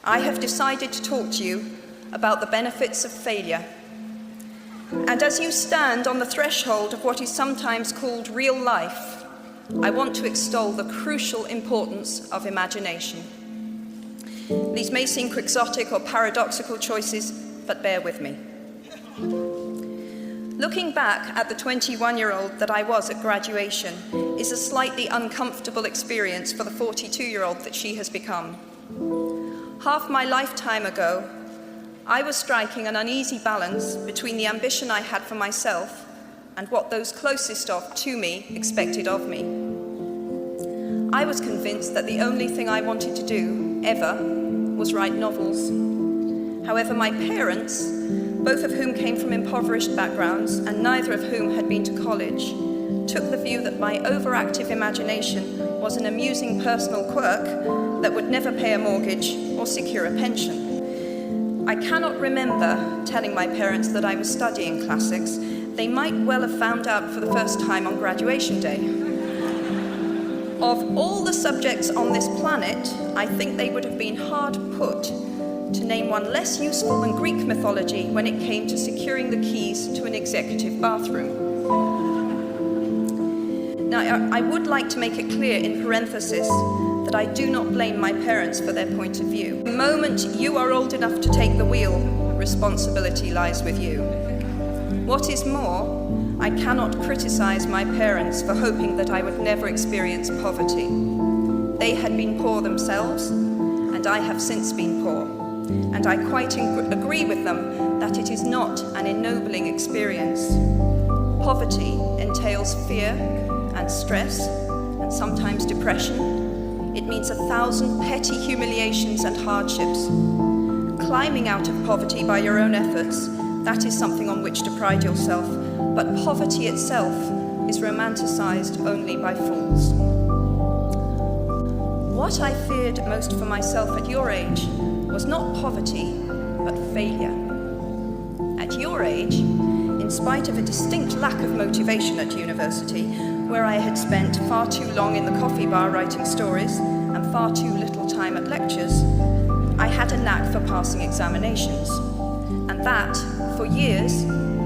I have decided to talk to you about the benefits of failure. And as you stand on the threshold of what is sometimes called real life, I want to extol the crucial importance of imagination. These may seem quixotic or paradoxical choices, but bear with me. Looking back at the 21-year-old that I was at graduation is a slightly uncomfortable experience for the 42-year-old that she has become. Half my lifetime ago, I was striking an uneasy balance between the ambition I had for myself and what those closest to me expected of me. I was convinced that the only thing I wanted to do, ever, was write novels. However, my parents, both of whom came from impoverished backgrounds and neither of whom had been to college, took the view that my overactive imagination was an amusing personal quirk that would never pay a mortgage or secure a pension. I cannot remember telling my parents that I was studying classics. They might well have found out for the first time on graduation day. Of all the subjects on this planet, I think they would have been hard put to name one less useful than Greek mythology when it came to securing the keys to an executive bathroom. Now, I would like to make it clear in parenthesis that I do not blame my parents for their point of view. The moment you are old enough to take the wheel, responsibility lies with you. What is more, I cannot criticize my parents for hoping that I would never experience poverty. They had been poor themselves, and I have since been poor. And I quite agree with them that it is not an ennobling experience. Poverty entails fear and stress, and sometimes depression. It means 1,000 petty humiliations and hardships. Climbing out of poverty by your own efforts, that is something on which to pride yourself, but poverty itself is romanticized only by fools. What I feared most for myself at your age was not poverty, but failure. At your age, in spite of a distinct lack of motivation at university, where I had spent far too long in the coffee bar writing stories and far too little time at lectures, I had a knack for passing examinations. And that, for years,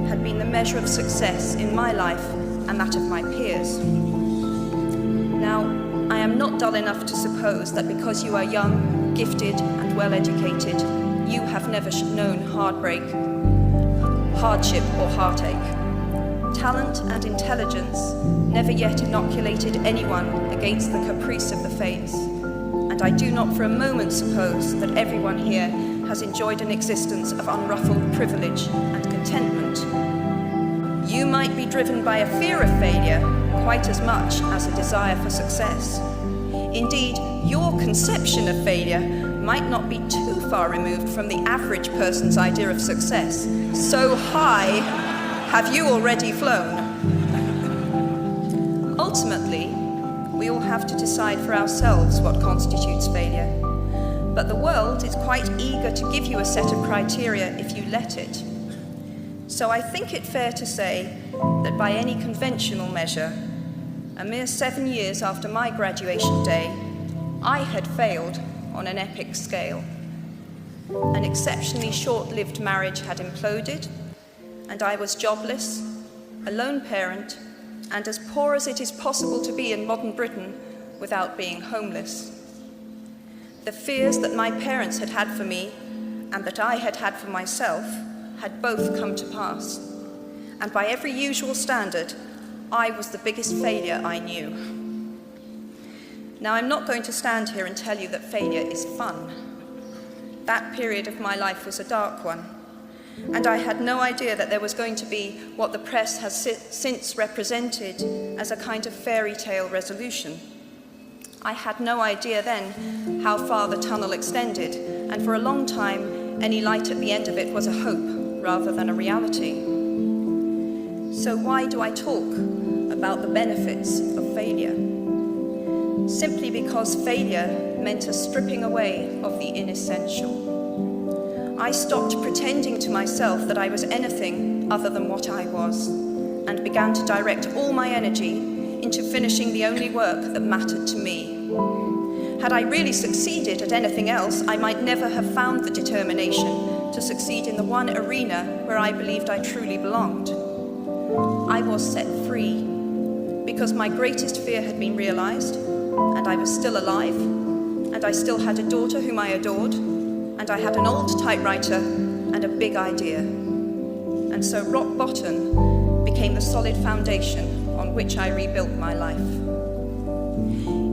had been the measure of success in my life and that of my peers. Now, I am not dull enough to suppose that because you are young, gifted, and well-educated, you have never known heartbreak, hardship, or heartache. Talent and intelligence never yet inoculated anyone against the caprice of the fates, and I do not for a moment suppose that everyone here has enjoyed an existence of unruffled privilege and contentment. You might be driven by a fear of failure quite as much as a desire for success. Indeed, your conception of failure might not be too far removed from the average person's idea of success. So high have you already flown. Ultimately, we all have to decide for ourselves what constitutes failure. But the world is quite eager to give you a set of criteria if you let it. So I think it fair to say that by any conventional measure, a mere 7 years after my graduation day, I had failed on an epic scale. An exceptionally short-lived marriage had imploded, and I was jobless, a lone parent, and as poor as it is possible to be in modern Britain without being homeless. The fears that my parents had had for me and that I had had for myself had both come to pass. And by every usual standard, I was the biggest failure I knew. Now, I'm not going to stand here and tell you that failure is fun. That period of my life was a dark one, and I had no idea that there was going to be what the press has since represented as a kind of fairy tale resolution. I had no idea then how far the tunnel extended, and for a long time, any light at the end of it was a hope rather than a reality. So why do I talk about the benefits of failure? Simply because failure meant a stripping away of the inessential. I stopped pretending to myself that I was anything other than what I was, and began to direct all my energy into finishing the only work that mattered to me. Had I really succeeded at anything else, I might never have found the determination to succeed in the one arena where I believed I truly belonged. I was set free because my greatest fear had been realized, and I was still alive, and I still had a daughter whom I adored, and I had an old typewriter and a big idea. And so rock bottom became the solid foundation on which I rebuilt my life.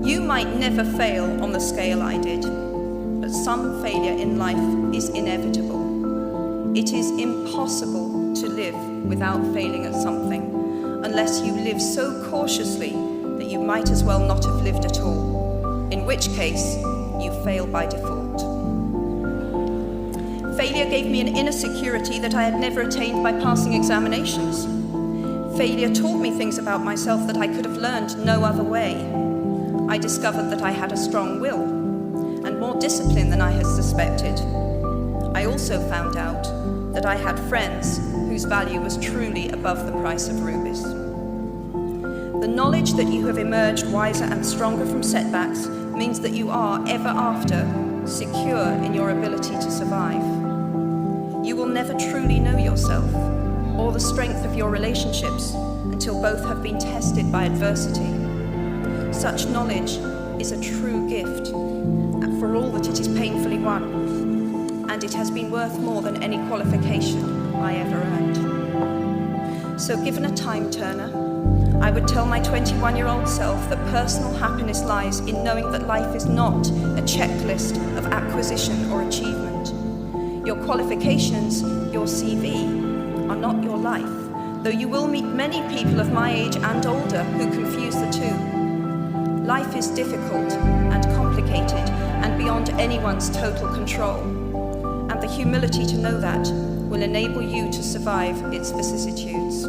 You might never fail on the scale I did, but some failure in life is inevitable. It is impossible to live without failing at something, unless you live so cautiously that you might as well not have lived at all, in which case you fail by default. Failure gave me an inner security that I had never attained by passing examinations. Failure taught me things about myself that I could have learned no other way. I discovered that I had a strong will and more discipline than I had suspected. I also found out that I had friends whose value was truly above the price of rubies. The knowledge that you have emerged wiser and stronger from setbacks means that you are, ever after, secure in your ability to survive. You will never truly know yourself or the strength of your relationships until both have been tested by adversity. Such knowledge is a true gift, for all that it is painfully won, and it has been worth more than any qualification I ever earned. So given a time turner, I would tell my 21-year-old self that personal happiness lies in knowing that life is not a checklist of acquisition or achievement. Your qualifications, your CV, are not your life, though you will meet many people of my age and older who confuse the two. Life is difficult and complicated and beyond anyone's total control, and the humility to know that will enable you to survive its vicissitudes.